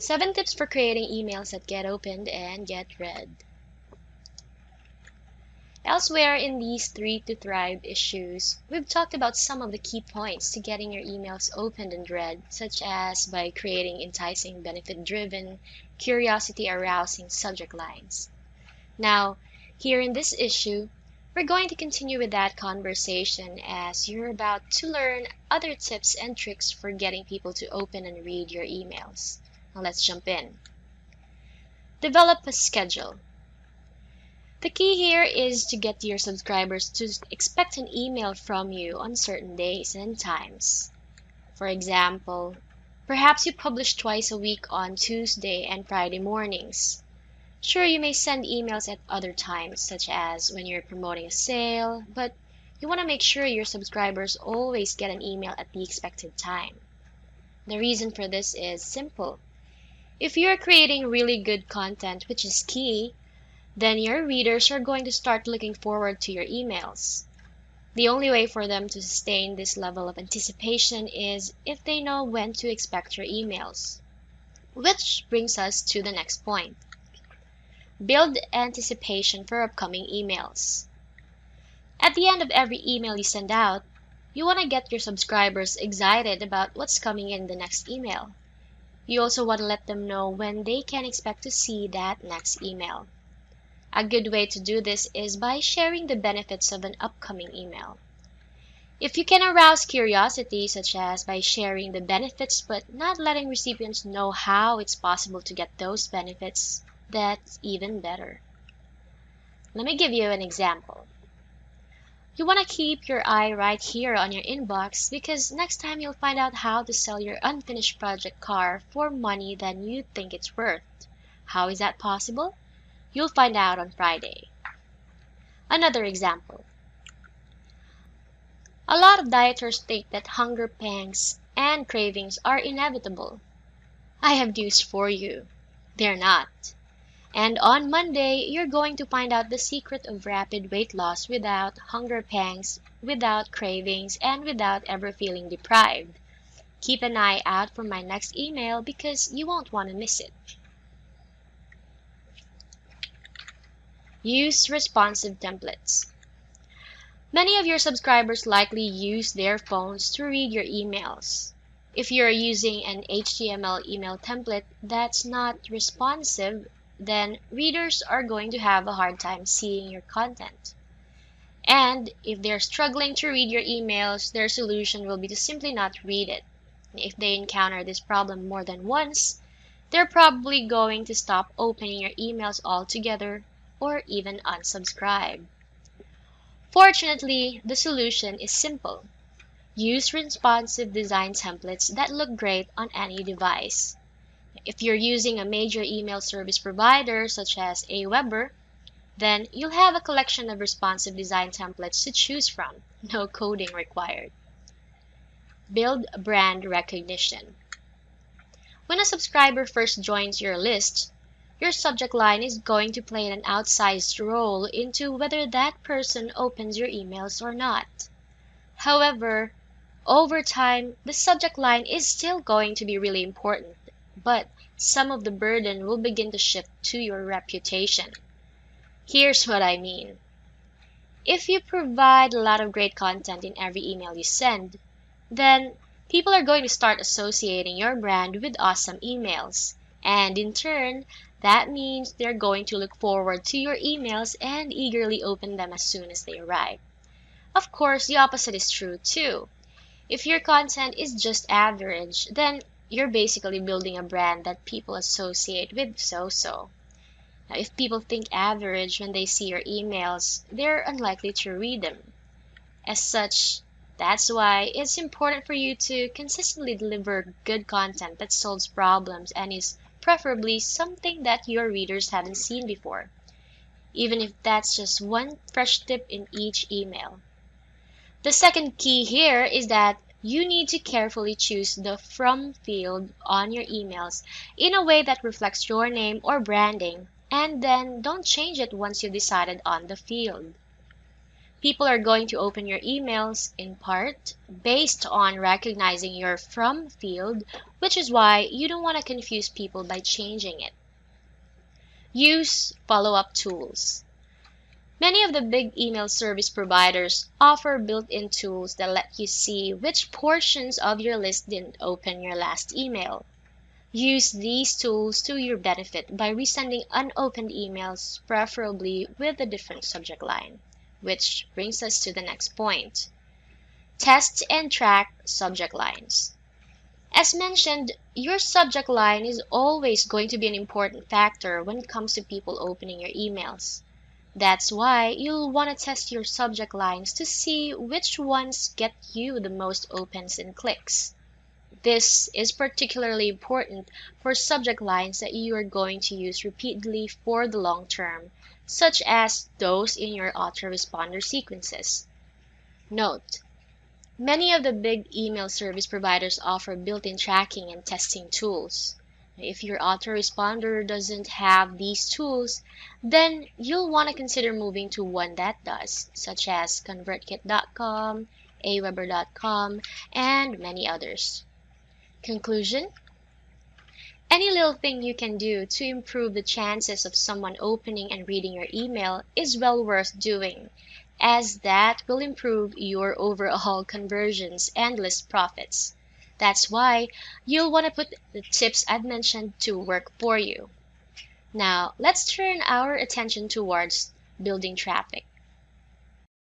7 tips for creating emails that get opened and get read. Elsewhere in these 3 to Thrive issues, we've talked about some of the key points to getting your emails opened and read, such as by creating enticing, benefit-driven, curiosity-arousing subject lines. Now, here in this issue, we're going to continue with that conversation as you're about to learn other tips and tricks for getting people to open and read your emails. Now let's jump in. Develop a schedule. The key here is to get your subscribers to expect an email from you on certain days and times. For example, perhaps you publish twice a week on Tuesday and Friday mornings. Sure, you may send emails at other times, such as when you're promoting a sale, but you want to make sure your subscribers always get an email at the expected time. The reason for this is simple. If you're creating really good content, which is key, then your readers are going to start looking forward to your emails. The only way for them to sustain this level of anticipation is if they know when to expect your emails. Which brings us to the next point. Build anticipation for upcoming emails. At the end of every email you send out, you want to get your subscribers excited about what's coming in the next email. You also want to let them know when they can expect to see that next email. A good way to do this is by sharing the benefits of an upcoming email. If you can arouse curiosity, such as by sharing the benefits but not letting recipients know how it's possible to get those benefits, that's even better. Let me give you an example. You want to keep your eye right here on your inbox because next time you'll find out how to sell your unfinished project car for money than you think it's worth. How is that possible? You'll find out on Friday. Another example. A lot of dieters think that hunger pangs and cravings are inevitable. I have news for you. They're not. And on Monday, you're going to find out the secret of rapid weight loss without hunger pangs, without cravings, and without ever feeling deprived. Keep an eye out for my next email because you won't want to miss it. Use responsive templates. Many of your subscribers likely use their phones to read your emails. If you're using an HTML email template that's not responsive, then readers are going to have a hard time seeing your content. And if they're struggling to read your emails, their solution will be to simply not read it. If they encounter this problem more than once, they're probably going to stop opening your emails altogether or even unsubscribe. Fortunately, the solution is simple. Use responsive design templates that look great on any device. If you're using a major email service provider such as Aweber, then you'll have a collection of responsive design templates to choose from, no coding required. Build brand recognition. When a subscriber first joins your list, your subject line is going to play an outsized role into whether that person opens your emails or not. However, over time, the subject line is still going to be really important, but some of the burden will begin to shift to your reputation. Here's what I mean. If you provide a lot of great content in every email you send, then people are going to start associating your brand with awesome emails. And in turn, that means they're going to look forward to your emails and eagerly open them as soon as they arrive. Of course, the opposite is true too. If your content is just average, then you're basically building a brand that people associate with so-so. Now, if people think average when they see your emails, they're unlikely to read them. As such, that's why it's important for you to consistently deliver good content that solves problems and is preferably something that your readers haven't seen before, even if that's just one fresh tip in each email. The second key here is that you need to carefully choose the from field on your emails in a way that reflects your name or branding, and then don't change it once you've decided on the field. People are going to open your emails in part based on recognizing your from field, which is why you don't want to confuse people by changing it. Use follow-up tools. Many of the big email service providers offer built-in tools that let you see which portions of your list didn't open your last email. Use these tools to your benefit by resending unopened emails, preferably with a different subject line. Which brings us to the next point. Test and track subject lines. As mentioned, your subject line is always going to be an important factor when it comes to people opening your emails. That's why you'll want to test your subject lines to see which ones get you the most opens and clicks. This is particularly important for subject lines that you are going to use repeatedly for the long term, such as those in your autoresponder sequences. Note: many of the big email service providers offer built-in tracking and testing tools. If your autoresponder doesn't have these tools, then you'll want to consider moving to one that does, such as ConvertKit.com, Aweber.com, and many others. Conclusion: any little thing you can do to improve the chances of someone opening and reading your email is well worth doing, as that will improve your overall conversions and list profits. That's why you'll want to put the tips I've mentioned to work for you. Now, let's turn our attention towards building traffic.